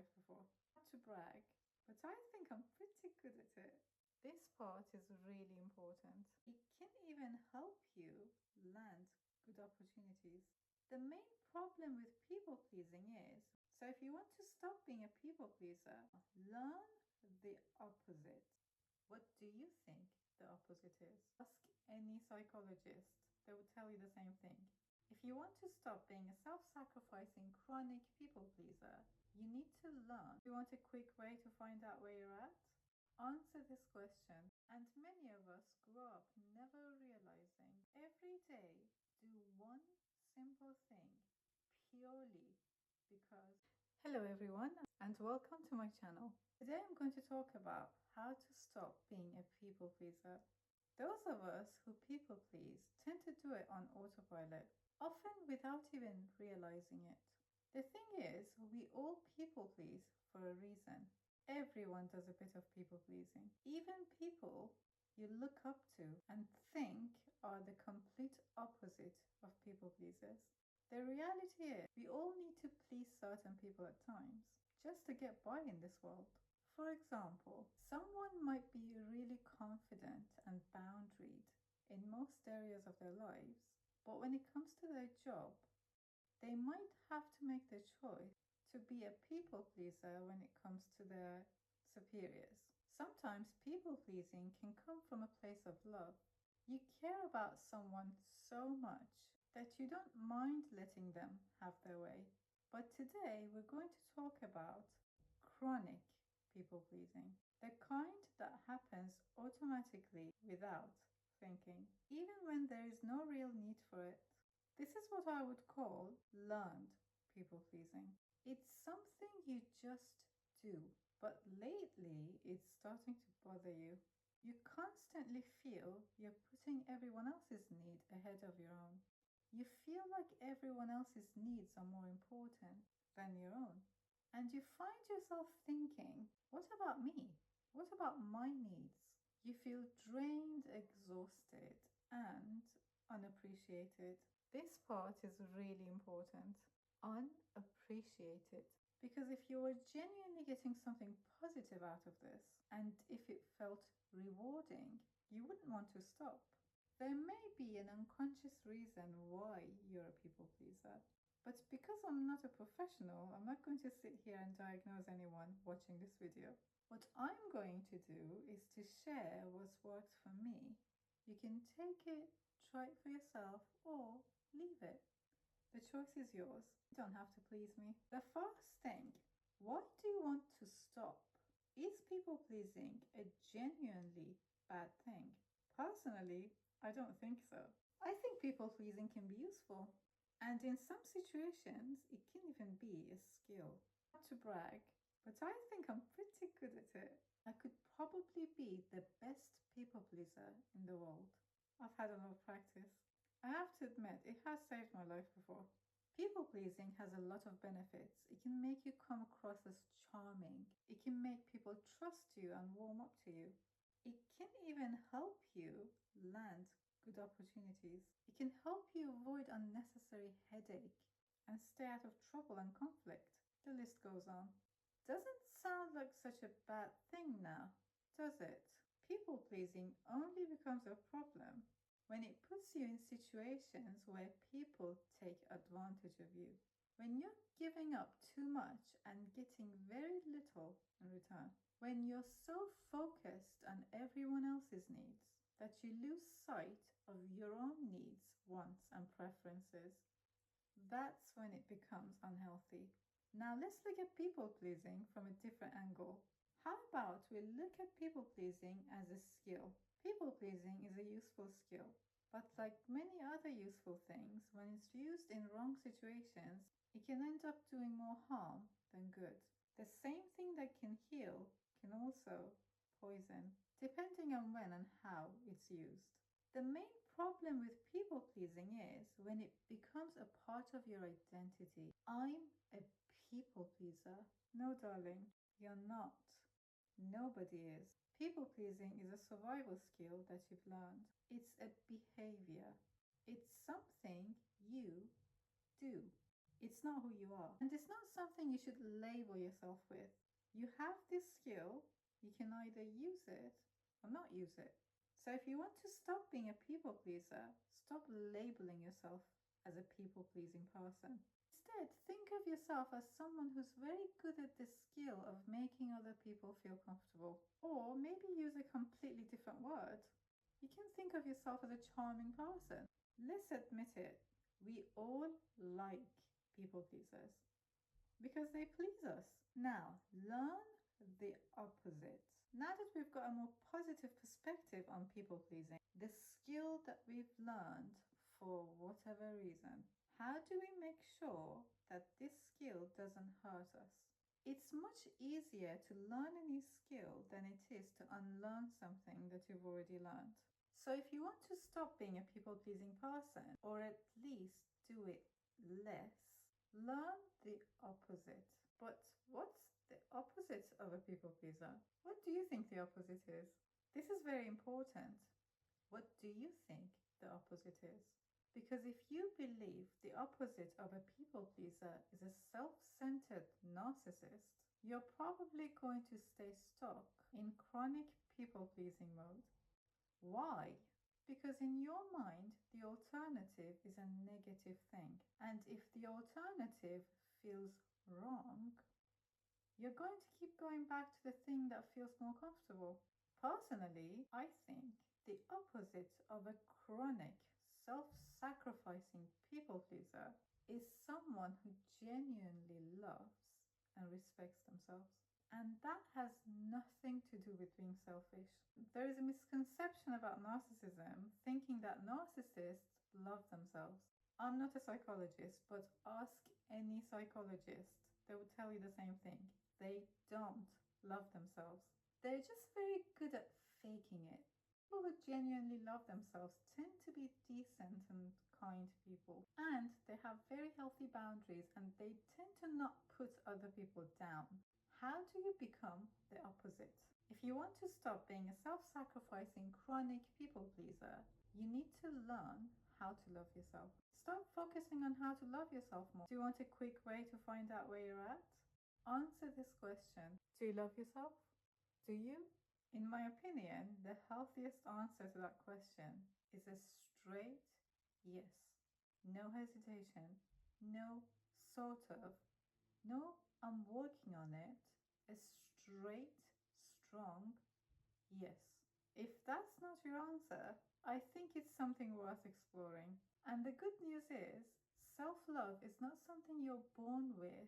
life before. Not to brag, but I think I'm pretty good at it. This part is really important. It can even help you land good opportunities. The main problem with people pleasing is, so if you want to stop being a people pleaser, learn the opposite. What do you think the opposite is? Ask any psychologist, they will tell you the same thing. If you want to stop being a self-sacrificing chronic people pleaser, you need to learn. You want a quick way to find out where you're at? Answer this question. And many of us grow up never realizing every day do one simple thing purely because. Hello everyone and welcome to my channel. Today I'm going to talk about how to stop being a people pleaser. Those of us who people please tend to do it on autopilot, often without even realizing it. The thing is, we all people please for a reason. Everyone does a bit of people pleasing. Even people you look up to and think are the complete opposite of people pleasers. The reality is, we all need to please certain people at times just to get by in this world. For example, someone might be really confident and boundaried in most areas of their lives, but when it comes to their job, they might have to make the choice to be a people pleaser when it comes to their superiors. Sometimes people pleasing can come from a place of love. You care about someone so much that you don't mind letting them have their way. But today we're going to talk about chronic people pleasing, the kind that happens automatically without thinking, even when there is no real need for it. This is what I would call learned people pleasing. It's something you just do, but lately it's starting to bother you. You constantly feel you're putting everyone else's need ahead of your own. You feel like everyone else's needs are more important than your own. And you find yourself thinking, what about me? What about my needs? You feel drained, exhausted, and unappreciated. This part is really important. Unappreciated. Because if you were genuinely getting something positive out of this, and if it felt rewarding, you wouldn't want to stop. There may be an unconscious reason why you're a people pleaser. But because I'm not a professional, I'm not going to sit here and diagnose anyone watching this video. What I'm going to do is to share what's worked for me. You can take it, try it for yourself, or leave it. The choice is yours. You don't have to please me. The first thing, why do you want to stop? Is people pleasing a genuinely bad thing? Personally, I don't think so. I think people pleasing can be useful. And in some situations, it can even be a skill. Not to brag, but I think I'm pretty good at it. I could probably be the best people pleaser in the world. I've had a lot of practice. I have to admit, it has saved my life before. People pleasing has a lot of benefits. It can make you come across as charming. It can make people trust you and warm up to you. It can even help you land good opportunities. It can help you avoid unnecessary headache and stay out of trouble and conflict. The list goes on. Doesn't sound like such a bad thing now, does it? People pleasing only becomes a problem when it puts you in situations where people take advantage of you. When you're giving up too much and getting very little in return. When you're so focused on everyone else's needs that you lose sight of your own needs, wants, and preferences. That's when it becomes unhealthy. Now let's look at people pleasing from a different angle. How about we look at people pleasing as a skill? People pleasing is a useful skill, but like many other useful things, when it's used in wrong situations, it can end up doing more harm than good. The same thing that can heal can also poison, depending on when and how it's used. The main problem with people pleasing is when it becomes a part of your identity. I'm a people pleaser. No, darling, you're not. Nobody is. People pleasing is a survival skill that you've learned. It's a behavior. It's something you do. It's not who you are. And it's not something you should label yourself with. You have this skill, you can either use it or not use it. So if you want to stop being a people pleaser, stop labeling yourself as a people pleasing person. Instead, think of yourself as someone who's very good at the skill of making other people feel comfortable. Or maybe use a completely different word. You can think of yourself as a charming person. Let's admit it, we all like people pleasers because they please us. Now, learn the opposite. Now that we've got a more positive perspective on people pleasing, the skill that we've learned for whatever reason, how do we make sure that this skill doesn't hurt us? It's much easier to learn a new skill than it is to unlearn something that you've already learned. So if you want to stop being a people pleasing person, or at least do it less, learn the opposite. But what's the opposite of a people pleaser? What do you think the opposite is? This is very important. What do you think the opposite is? Because if you believe the opposite of a people pleaser is a self-centered narcissist, you're probably going to stay stuck in chronic people pleasing mode. Why? Because in your mind, the alternative is a negative thing. And if the alternative feels wrong, you're going to keep going back to the thing that feels more comfortable. Personally, I think the opposite of a chronic, self-sacrificing people pleaser is someone who genuinely loves and respects themselves. And that has nothing to do with being selfish. There is a misconception about narcissism, thinking that narcissists love themselves. I'm not a psychologist, but ask any psychologist. They will tell you the same thing. They don't love themselves. They're just very good at faking it. People who genuinely love themselves tend to be decent and kind people, and they have very healthy boundaries, and they tend to not put other people down. How do you become the opposite? If you want to stop being a self-sacrificing chronic people pleaser, you need to learn how to love yourself. Stop focusing on how to love yourself more. Do you want a quick way to find out where you're at? Answer this question. Do you love yourself? Do you? In my opinion, the healthiest answer to that question is a straight yes. No hesitation. No sort of. No, I'm working on it. A straight, strong yes. If that's not your answer, I think it's something worth exploring. And the good news is, self-love is not something you're born with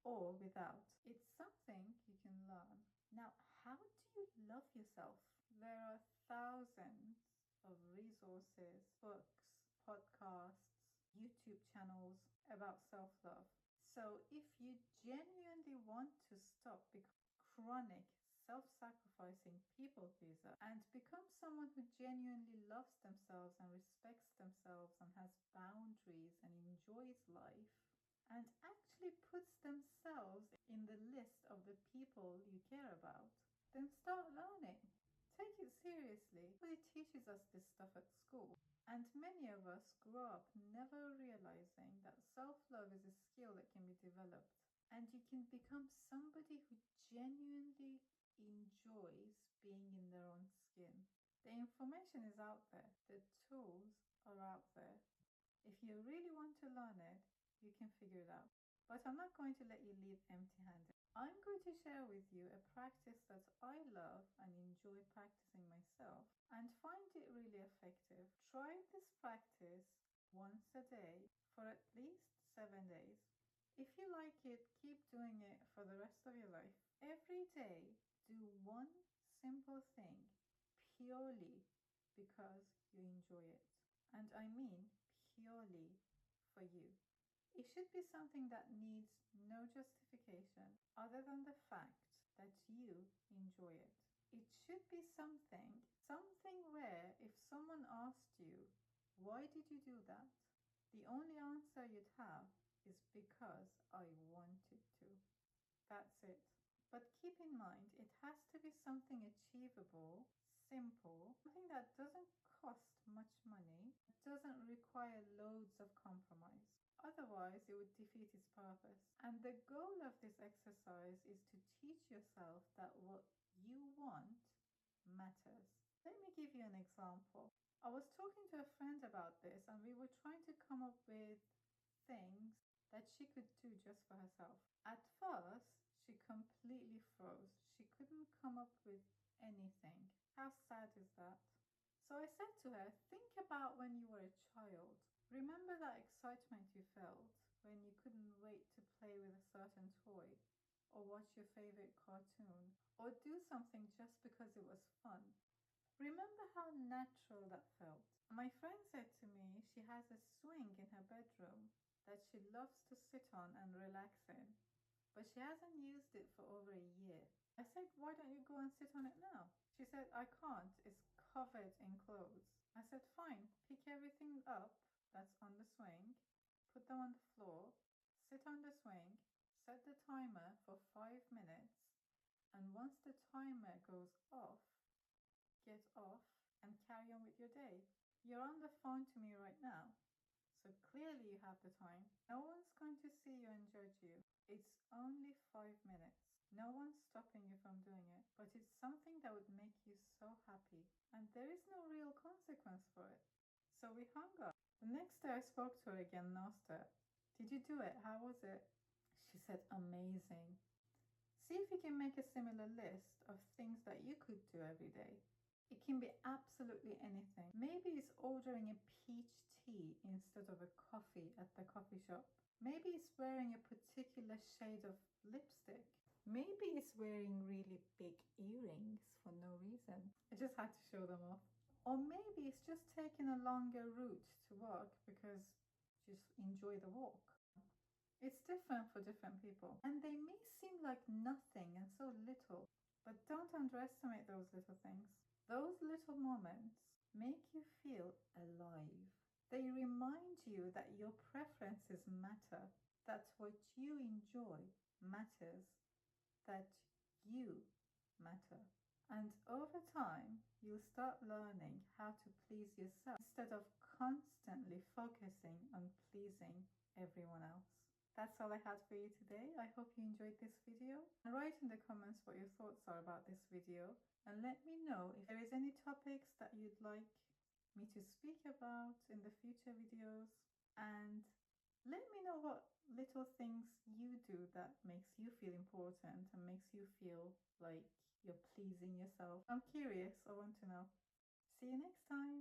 or without. It's something you can learn. Now, how do you love yourself? There are thousands of resources, books, podcasts, YouTube channels about self-love. So if you genuinely want to stop becoming chronic, self-sacrificing people pleaser and become someone who genuinely loves themselves and respects themselves and has boundaries and enjoys life and actually puts themselves in the list of the people you care about, then start learning. Take it seriously. Nobody teaches us this stuff at school. And many of us grow up never realizing that self-love is a skill that can be developed. And you can become somebody who genuinely enjoys being in their own skin. The information is out there. The tools are out there. If you really want to learn it, you can figure it out. But I'm not going to let you leave empty-handed. I'm going to share with you a practice that I love and enjoy practicing myself and find it really effective. Try this practice once a day for at least 7 days. If you like it, keep doing it for the rest of your life. Every day, do one simple thing purely because you enjoy it. And I mean purely for you. It should be something that needs no justification other than the fact that you enjoy it. It should be something where if someone asked you, why did you do that? The only answer you'd have is because I wanted to. That's it. But keep in mind, it has to be something achievable, simple, something that doesn't cost much money, doesn't require loads of compromise. Otherwise, it would defeat its purpose. And the goal of this exercise is to teach yourself that what you want matters. Let me give you an example. I was talking to a friend about this, and we were trying to come up with things that she could do just for herself. At first, she completely froze. She couldn't come up with anything. How sad is that? So I said to her, think about when you were a child. Remember that excitement you felt when you couldn't wait to play with a certain toy, or watch your favorite cartoon, or do something just because it was fun. Remember how natural that felt. My friend said to me she has a swing in her bedroom that she loves to sit on and relax in, but she hasn't used it for over a year. I said, why don't you go and sit on it now? She said, I can't, it's covered in clothes. I said, fine, pick everything up that's on the swing, put them on the floor, sit on the swing, set the timer for 5 minutes, and once the timer goes off, get off and carry on with your day. You're on the phone to me right now, so clearly you have the time. No one's going to see you and judge you. It's only 5 minutes. No one's stopping you from doing it, but it's something that would make you so happy, and there is no real consequence for it. So we hung up. The next day I spoke to her again and asked her, did you do it? How was it? She said, amazing. See if you can make a similar list of things that you could do every day. It can be absolutely anything. Maybe it's ordering a peach tea instead of a coffee at the coffee shop. Maybe it's wearing a particular shade of lipstick. Maybe it's wearing really big earrings for no reason. I just had to show them off. Or maybe it's just taking a longer route to work because you just enjoy the walk. It's different for different people, and they may seem like nothing and so little, but don't underestimate those little things. Those little moments make you feel alive. They remind you that your preferences matter, that what you enjoy matters, that you matter. And over time, you'll start learning how to please yourself instead of constantly focusing on pleasing everyone else. That's all I had for you today. I hope you enjoyed this video. And write in the comments what your thoughts are about this video, and let me know if there is any topics that you'd like me to speak about in the future videos, and let me know what little things you do that makes you feel important and makes you feel like you're pleasing yourself. I'm curious. I want to know. See you next time.